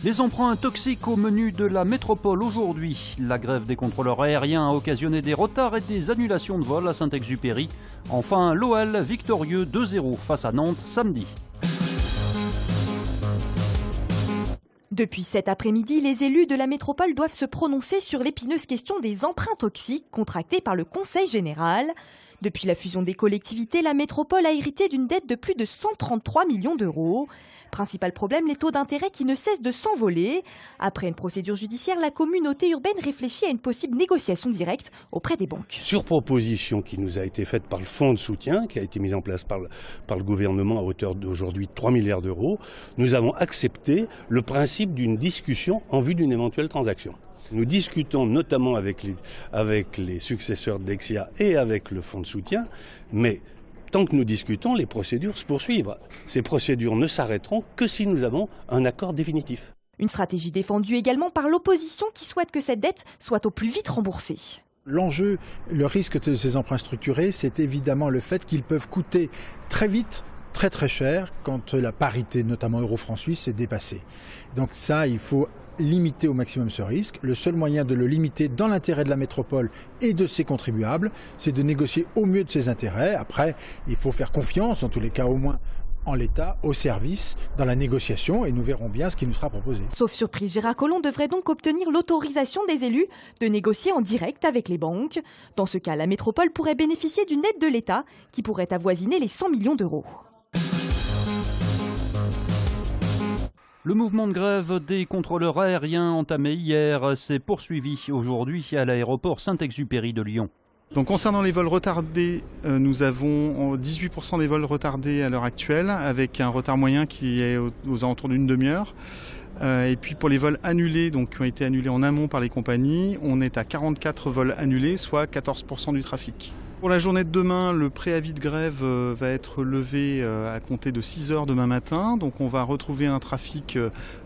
Des emprunts toxiques au menu de la métropole aujourd'hui. La grève des contrôleurs aériens a occasionné des retards et des annulations de vols à Saint-Exupéry. Enfin, l'OL victorieux 2-0 face à Nantes samedi. Depuis cet après-midi, les élus de la métropole doivent se prononcer sur l'épineuse question des emprunts toxiques contractés par le Conseil général. Depuis la fusion des collectivités, la métropole a hérité d'une dette de plus de 133 millions d'euros. Principal problème, les taux d'intérêt qui ne cessent de s'envoler. Après une procédure judiciaire, la communauté urbaine réfléchit à une possible négociation directe auprès des banques. Sur proposition qui nous a été faite par le fonds de soutien, qui a été mis en place par le gouvernement à hauteur d'aujourd'hui 3 milliards d'euros, nous avons accepté le principe d'une discussion en vue d'une éventuelle transaction. Nous discutons notamment avec les successeurs d'Dexia et avec le fonds de soutien, mais tant que nous discutons, les procédures se poursuivent. Ces procédures ne s'arrêteront que si nous avons un accord définitif. Une stratégie défendue également par l'opposition qui souhaite que cette dette soit au plus vite remboursée. L'enjeu, le risque de ces emprunts structurés, c'est évidemment le fait qu'ils peuvent coûter très vite, très très cher, quand la parité, notamment euro-franc suisse, est dépassée. Donc ça, il faut limiter au maximum ce risque. Le seul moyen de le limiter dans l'intérêt de la métropole et de ses contribuables, c'est de négocier au mieux de ses intérêts. Après, il faut faire confiance, en tous les cas au moins en l'État, au service, dans la négociation, et nous verrons bien ce qui nous sera proposé. Sauf surprise, Gérard Collomb devrait donc obtenir l'autorisation des élus de négocier en direct avec les banques. Dans ce cas, la métropole pourrait bénéficier d'une aide de l'État qui pourrait avoisiner les 100 millions d'euros. Le mouvement de grève des contrôleurs aériens entamé hier s'est poursuivi aujourd'hui à l'aéroport Saint-Exupéry de Lyon. Donc concernant les vols retardés, nous avons 18% des vols retardés à l'heure actuelle, avec un retard moyen qui est aux alentours d'une demi-heure. Et puis pour les vols annulés, donc qui ont été annulés en amont par les compagnies, on est à 44 vols annulés, soit 14% du trafic. Pour la journée de demain, le préavis de grève va être levé à compter de 6 heures demain matin. Donc on va retrouver un trafic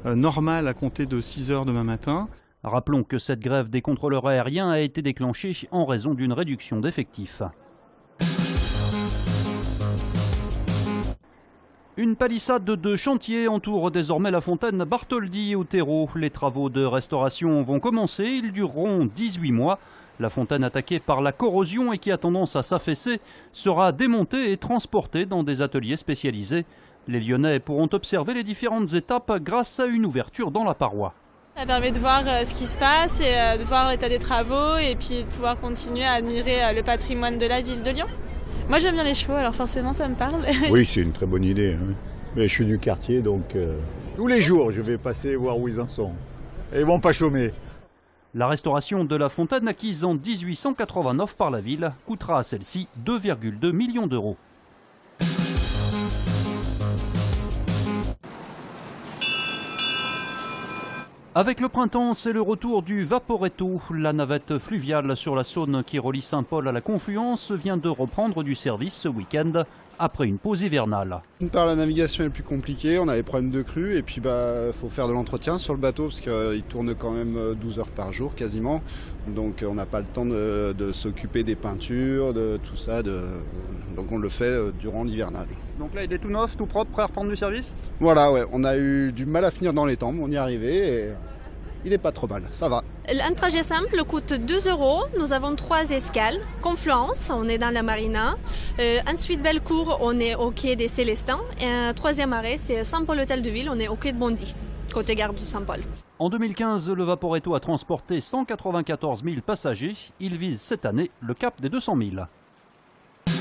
normal à compter de 6 heures demain matin. Rappelons que cette grève des contrôleurs aériens a été déclenchée en raison d'une réduction d'effectifs. Une palissade de chantier entoure désormais la fontaine Bartholdi au Terreau. Les travaux de restauration vont commencer, ils dureront 18 mois. La fontaine attaquée par la corrosion et qui a tendance à s'affaisser sera démontée et transportée dans des ateliers spécialisés. Les Lyonnais pourront observer les différentes étapes grâce à une ouverture dans la paroi. Ça permet de voir ce qui se passe et de voir l'état des travaux et puis de pouvoir continuer à admirer le patrimoine de la ville de Lyon. Moi j'aime bien les chevaux, alors forcément ça me parle. Oui, c'est une très bonne idée. Hein. Mais je suis du quartier, donc tous les jours je vais passer voir où ils en sont. Et ils vont pas chômer. La restauration de la fontaine acquise en 1889 par la ville coûtera à celle-ci 2,2 millions d'euros. Avec le printemps, c'est le retour du Vaporetto. La navette fluviale sur la Saône qui relie Saint-Paul à la Confluence vient de reprendre du service ce week-end après une pause hivernale. D'une part, la navigation est plus compliquée, on a les problèmes de crue et puis faut faire de l'entretien sur le bateau parce qu'il tourne quand même 12 heures par jour quasiment. Donc on n'a pas le temps de s'occuper des peintures, de tout ça. Donc on le fait durant l'hivernage. Donc là il est tout neuf, tout propre, prêt à reprendre du service ? Voilà, ouais, on a eu du mal à finir dans les temps, mais on y est arrivé et il est pas trop mal, ça va. Un trajet simple coûte 2 €. Nous avons 3 escales. Confluence, on est dans la marina. Ensuite, Bellecour, on est au quai des Célestins. Et un troisième arrêt, c'est Saint-Paul Hôtel de Ville, on est au quai de Bondy, côté gare de Saint-Paul. En 2015, le Vaporetto a transporté 194 000 passagers. Il vise cette année le cap des 200 000. Je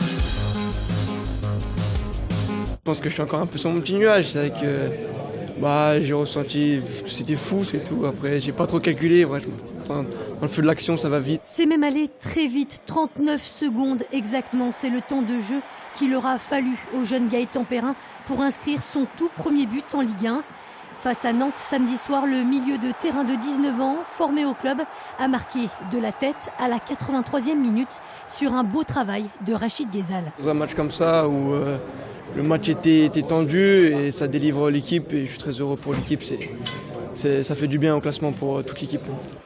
pense que je suis encore un peu sur mon petit nuage. C'est vrai que j'ai ressenti, c'était fou, c'est tout. Après, j'ai pas trop calculé. Bref, dans le feu de l'action, ça va vite. C'est même allé très vite, 39 secondes exactement. C'est le temps de jeu qu'il aura fallu au jeune Gaëtan Perrin pour inscrire son tout premier but en Ligue 1. Face à Nantes samedi soir, le milieu de terrain de 19 ans, formé au club, a marqué de la tête à la 83e minute sur un beau travail de Rachid Ghezal. Dans un match comme ça où le match était tendu et ça délivre l'équipe et je suis très heureux pour l'équipe. ça fait du bien au classement pour toute l'équipe.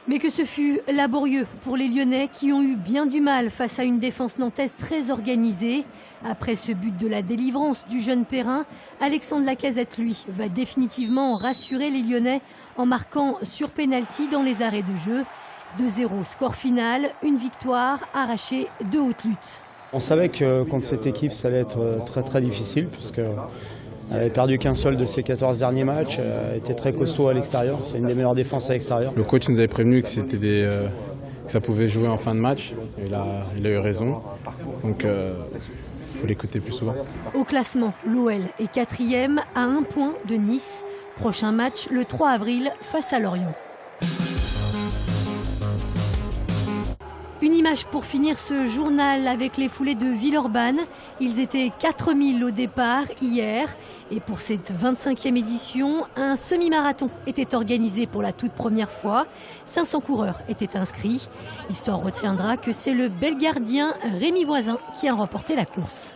Mais que ce fut laborieux pour les Lyonnais qui ont eu bien du mal face à une défense nantaise très organisée. Après ce but de la délivrance du jeune Perrin, Alexandre Lacazette, lui, va définitivement rassurer les Lyonnais en marquant sur pénalty dans les arrêts de jeu. 2-0, score final, une victoire arrachée de haute lutte. On savait que contre cette équipe, ça allait être très très difficile puisqu'elle n'avait perdu qu'un seul de ses 14 derniers matchs, elle était très costaud à l'extérieur, c'est une des meilleures défenses à l'extérieur. Le coach nous avait prévenu que c'était que ça pouvait jouer en fin de match, il a eu raison, donc il faut l'écouter plus souvent. Au classement, l'OL est 4e à 1 point de Nice. Prochain match le 3 avril face à Lorient. Une image pour finir ce journal avec les foulées de Villeurbanne. Ils étaient 4000 au départ hier. Et pour cette 25e édition, un semi-marathon était organisé pour la toute première fois. 500 coureurs étaient inscrits. L'histoire retiendra que c'est le Belgardien Rémi Voisin qui a remporté la course.